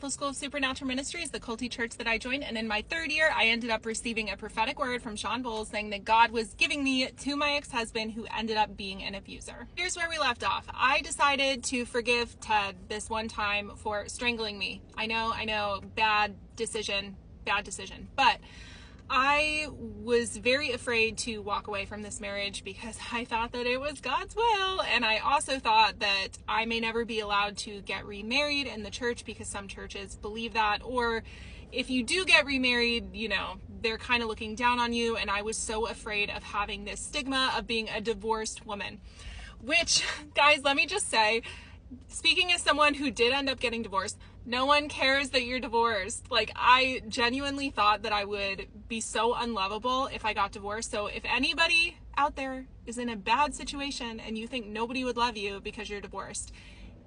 Bethel School of Supernatural Ministries, the culty church that I joined, and in my third year, I ended up receiving a prophetic word from Sean Bowles saying that God was giving me to my ex-husband who ended up being an abuser. Here's where we left off. I decided to forgive Ted this one time for strangling me. I know, bad decision, but I was very afraid to walk away from this marriage because I thought that it was God's will, and I also thought that I may never be allowed to get remarried in the church because some churches believe that, or if you do get remarried, you know, they're kind of looking down on you, and I was so afraid of having this stigma of being a divorced woman, which, guys, let me just say, speaking as someone who did end up getting divorced, no one cares that you're divorced. Like, I genuinely thought that I would be so unlovable if I got divorced. So if anybody out there is in a bad situation and you think nobody would love you because you're divorced,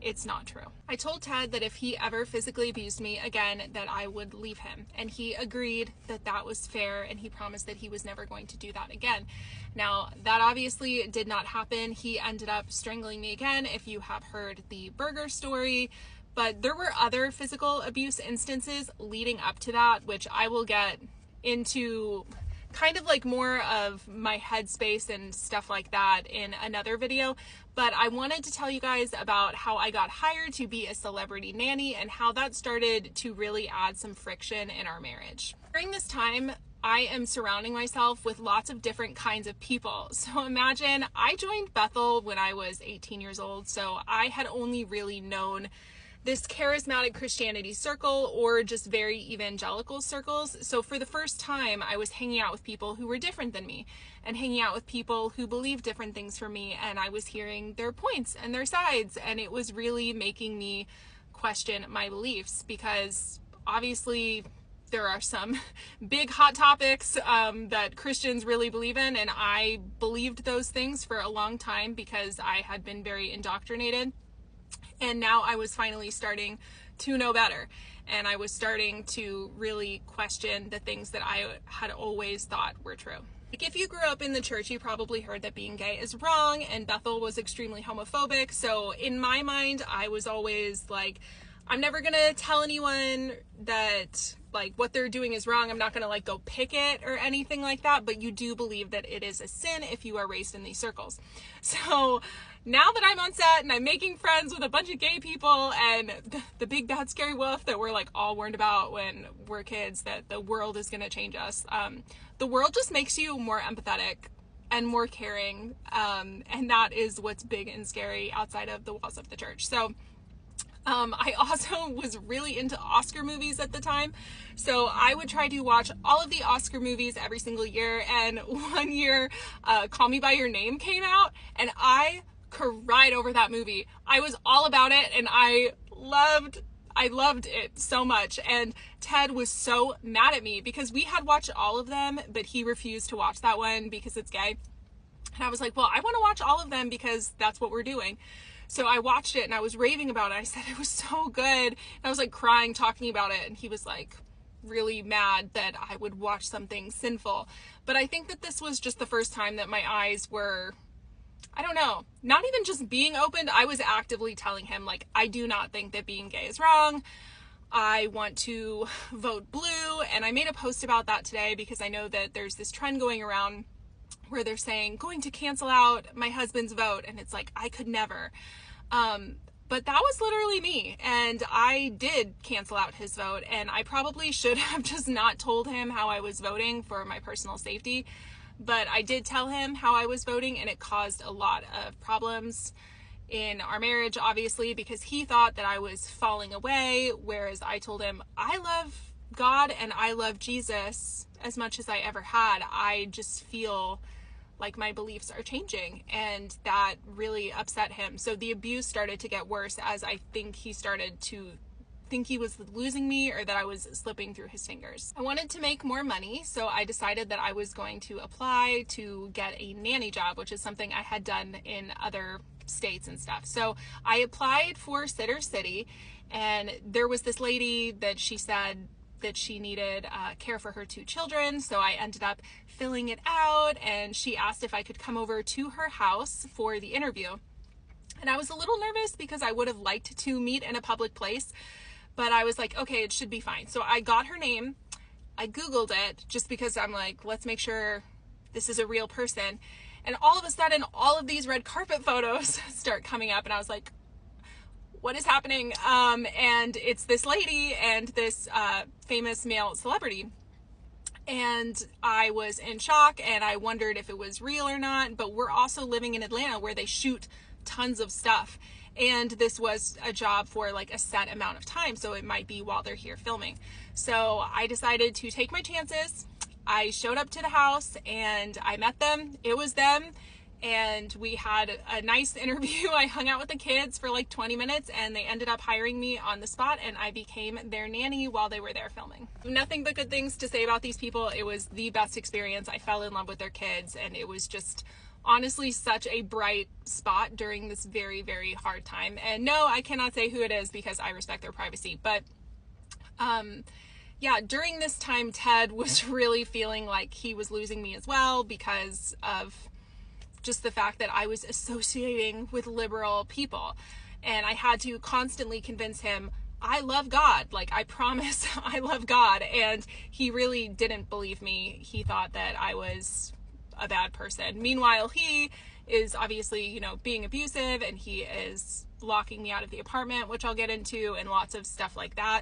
it's not true. I told Ted that if he ever physically abused me again, that I would leave him. And he agreed that that was fair, and he promised that he was never going to do that again. Now, that obviously did not happen. He ended up strangling me again, if you have heard the burger story. But there were other physical abuse instances leading up to that, which I will get into kind of like more of my headspace and stuff like that in another video. But I wanted to tell you guys about how I got hired to be a celebrity nanny and how that started to really add some friction in our marriage. During this time, I am surrounding myself with lots of different kinds of people. So imagine I joined Bethel when I was 18 years old. So I had only really known this charismatic Christianity circle or just very evangelical circles. So for the first time, I was hanging out with people who were different than me and hanging out with people who believed different things from me. And I was hearing their points and their sides. And it was really making me question my beliefs because obviously there are some big hot topics that Christians really believe in. And I believed those things for a long time because I had been very indoctrinated. And now I was finally starting to know better. And I was starting to really question the things that I had always thought were true. Like, if you grew up in the church, you probably heard that being gay is wrong, and Bethel was extremely homophobic. So in my mind, I was always like, I'm never gonna tell anyone that like what they're doing is wrong. I'm not gonna like go picket or anything like that, but you do believe that it is a sin if you are raised in these circles. So now that I'm on set and I'm making friends with a bunch of gay people and the big bad scary wolf that we're like all warned about when we're kids, that the world is gonna change us. The world just makes you more empathetic and more caring. And that is what's big and scary outside of the walls of the church. So I also was really into Oscar movies at the time. So I would try to watch all of the Oscar movies every single year. And one year, Call Me By Your Name came out and I cried over that movie. I was all about it and I loved it so much. And Ted was so mad at me because we had watched all of them, but he refused to watch that one because it's gay. And I was like, well, I want to watch all of them because that's what we're doing. So I watched it and I was raving about it. I said it was so good. And I was like crying, talking about it. And he was like really mad that I would watch something sinful. But I think that this was just the first time that my eyes were, I don't know, not even just being opened. I was actively telling him, like, I do not think that being gay is wrong. I want to vote blue. And I made a post about that today because I know that there's this trend going around where they're saying, going to cancel out my husband's vote. And it's like, I could never. But that was literally me. And I did cancel out his vote. And I probably should have just not told him how I was voting for my personal safety. But I did tell him how I was voting, and it caused a lot of problems in our marriage, obviously, because he thought that I was falling away. Whereas I told him, I love God and I love Jesus as much as I ever had. I just feel like my beliefs are changing, and that really upset him. So the abuse started to get worse as I think he started to think he was losing me or that I was slipping through his fingers. I wanted to make more money, so I decided that I was going to apply to get a nanny job, which is something I had done in other states and stuff. So I applied for Sitter City, and there was this lady that she said that she needed care for her 2 children. So I ended up filling it out, and she asked if I could come over to her house for the interview. And I was a little nervous because I would have liked to meet in a public place, but I was like, okay, it should be fine. So I got her name. I Googled it just because I'm like, let's make sure this is a real person. And all of a sudden, all of these red carpet photos start coming up. And I was like, what is happening? And it's this lady and this famous male celebrity. And I was in shock and I wondered if it was real or not. But we're also living in Atlanta where they shoot tons of stuff. And this was a job for like a set amount of time. So it might be while they're here filming. So I decided to take my chances. I showed up to the house and I met them. It was them. And we had a nice interview. I hung out with the kids for like 20 minutes and they ended up hiring me on the spot and I became their nanny while they were there filming. Nothing but good things to say about these people. It was the best experience. I fell in love with their kids and it was just honestly such a bright spot during this very, very hard time. And no, I cannot say who it is because I respect their privacy. But yeah, during this time, Ted was really feeling like he was losing me as well because of just the fact that I was associating with liberal people. And I had to constantly convince him, I love God. Like, I promise I love God. And he really didn't believe me. He thought that I was a bad person. Meanwhile, he is obviously, you know, being abusive and he is locking me out of the apartment, which I'll get into, and lots of stuff like that.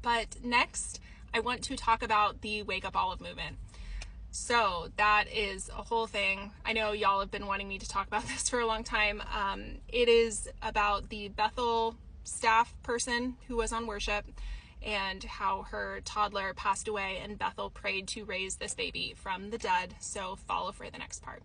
But next, I want to talk about the Wake Up Olive movement. So that is a whole thing. I know y'all have been wanting me to talk about this for a long time. It is about the Bethel staff person who was on worship and how her toddler passed away and Bethel prayed to raise this baby from the dead. So follow for the next part.